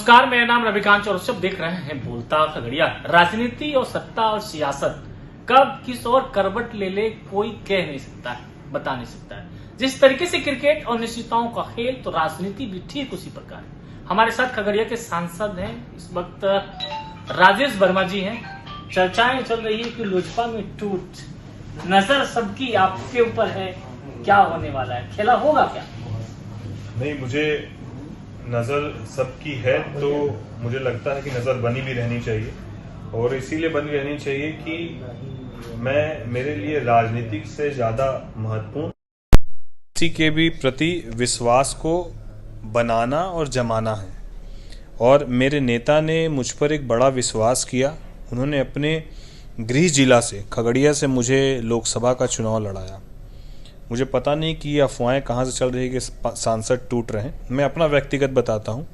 नमस्कार, मेरा नाम रविकांत चौरसिया। देख रहे हैं बोलता खगड़िया। राजनीति और सत्ता और सियासत कब किस और करवट ले ले कोई कह नहीं सकता है, बता नहीं सकता है। जिस तरीके से क्रिकेट और निश्चितताओं का खेल, तो राजनीति भी ठीक उसी प्रकार है। हमारे साथ खगड़िया के सांसद हैं इस वक्त राजेश वर्मा जी हैं। चर्चाएं चल रही है कि लोजपा में टूट, नजर सबकी आपके ऊपर है, क्या होने वाला है, खेला होगा क्या? नहीं, मुझे नज़र सबकी है तो मुझे लगता है कि नज़र बनी भी रहनी चाहिए, और इसीलिए बनी रहनी चाहिए कि मेरे लिए राजनीतिक से ज़्यादा महत्वपूर्ण किसी के भी प्रति विश्वास को बनाना और जमाना है। और मेरे नेता ने मुझ पर एक बड़ा विश्वास किया। उन्होंने अपने गृह जिला से, खगड़िया से, मुझे लोकसभा का चुनाव लड़ाया। मुझे पता नहीं कि ये अफवाहें कहाँ से चल रही है कि सांसद टूट रहे हैं। मैं अपना व्यक्तिगत बताता हूँ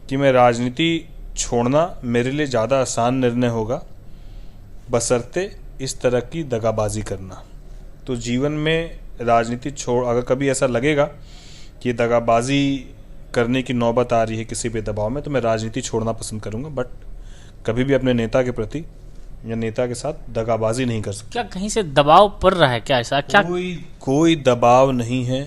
कि मैं राजनीति छोड़ना मेरे लिए ज़्यादा आसान निर्णय होगा, बशर्ते इस तरह की दगाबाजी करना। तो जीवन में राजनीति छोड़, अगर कभी ऐसा लगेगा कि ये दगाबाजी करने की नौबत आ रही है किसी भी दबाव में, तो मैं राजनीति छोड़ना पसंद करूँगा, बट कभी भी अपने नेता के प्रति या नेता के साथ दगाबाजी नहीं कर सकता। क्या कहीं से दबाव पड़ रहा है क्या? ऐसा क्या? कोई दबाव नहीं है,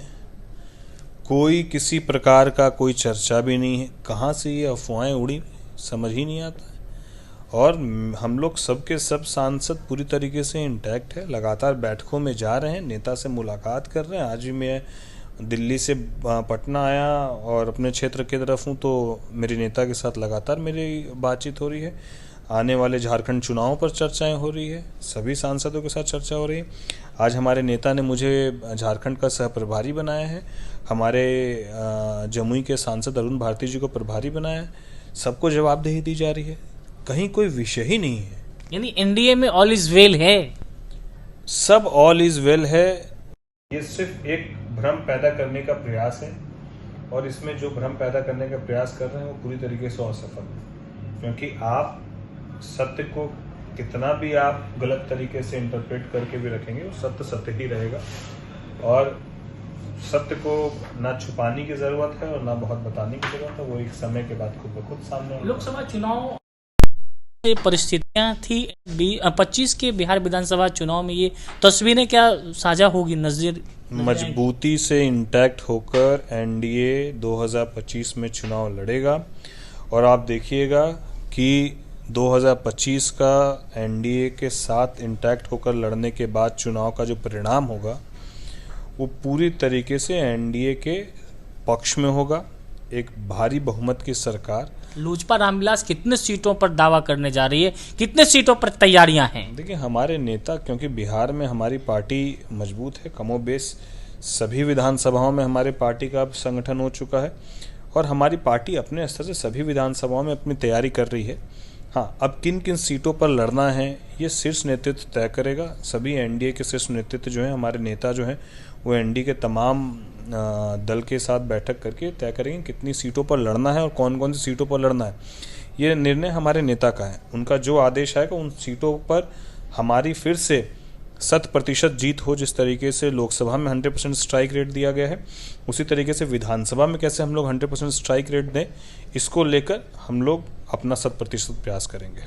कोई किसी प्रकार का कोई चर्चा भी नहीं है। कहाँ से ये अफवाहें उड़ी समझ ही नहीं आता है। और हम लोग सबके सब सांसद पूरी तरीके से इंटैक्ट है, लगातार बैठकों में जा रहे हैं, नेता से मुलाकात कर रहे हैं। आज भी मैं दिल्ली से पटना आया और अपने क्षेत्र की तरफ हूँ, तो मेरे नेता के साथ लगातार मेरी बातचीत हो रही है। आने वाले झारखंड चुनावों पर चर्चाएं हो रही है, सभी सांसदों के साथ चर्चा हो रही है। आज हमारे नेता ने मुझे झारखंड का सह प्रभारी बनाया है, हमारे जमुई के सांसद अरुण भारती जी को प्रभारी बनाया है। सबको जवाबदेही दी जा रही है, कहीं कोई विषय ही नहीं है। यानी एनडीए में ऑल इज वेल है, सब ऑल इज वेल है। ये सिर्फ एक भ्रम पैदा करने का प्रयास है, और इसमें जो भ्रम पैदा करने का प्रयास कर रहे हैं वो पूरी तरीके से असफल है। क्योंकि आप सत्य को कितना भी आप गलत तरीके से इंटरप्रेट करके भी रखेंगे, वो सत्य सत्य ही रहेगा। और सत्य को ना छुपाने की जरूरत है और ना बहुत बताने की जरूरत है, वो एक समय के बाद खुद ब खुद सामने। लोकसभा चुनाव परिस्थितियां थी, 25 के बिहार विधानसभा चुनाव में ये तस्वीरें क्या साझा होगी? नजर मजबूती से इंटैक्ट होकर एनडीए 2025 में चुनाव लड़ेगा, और आप देखिएगा कि 2025 का एनडीए के साथ इंटैक्ट होकर लड़ने के बाद चुनाव का जो परिणाम होगा वो पूरी तरीके से एनडीए के पक्ष में होगा। एक भारी बहुमत की सरकार। लोजपा रामविलास कितने सीटों पर दावा करने जा रही है, कितने सीटों पर तैयारियां हैं? देखिए, हमारे नेता, क्योंकि बिहार में हमारी पार्टी मजबूत है, कमोबेश सभी विधानसभाओं में हमारे पार्टी का संगठन हो चुका है, और हमारी पार्टी अपने स्तर से सभी विधानसभाओं में अपनी तैयारी कर रही है। हाँ, अब किन किन सीटों पर लड़ना है ये शीर्ष नेतृत्व तय करेगा। सभी एनडीए के शीर्ष नेतृत्व जो है, हमारे नेता जो हैं, वो एनडीए के तमाम दल के साथ बैठक करके तय करेंगे कितनी सीटों पर लड़ना है और कौन कौन सी सीटों पर लड़ना है। ये निर्णय हमारे नेता का है, उनका जो आदेश आएगा उन सीटों पर हमारी फिर से 100% जीत हो। जिस तरीके से लोकसभा में 100% स्ट्राइक रेट दिया गया है, उसी तरीके से विधानसभा में कैसे हम लोग 100% स्ट्राइक रेट दें, इसको लेकर हम लोग अपना 100% प्रयास करेंगे।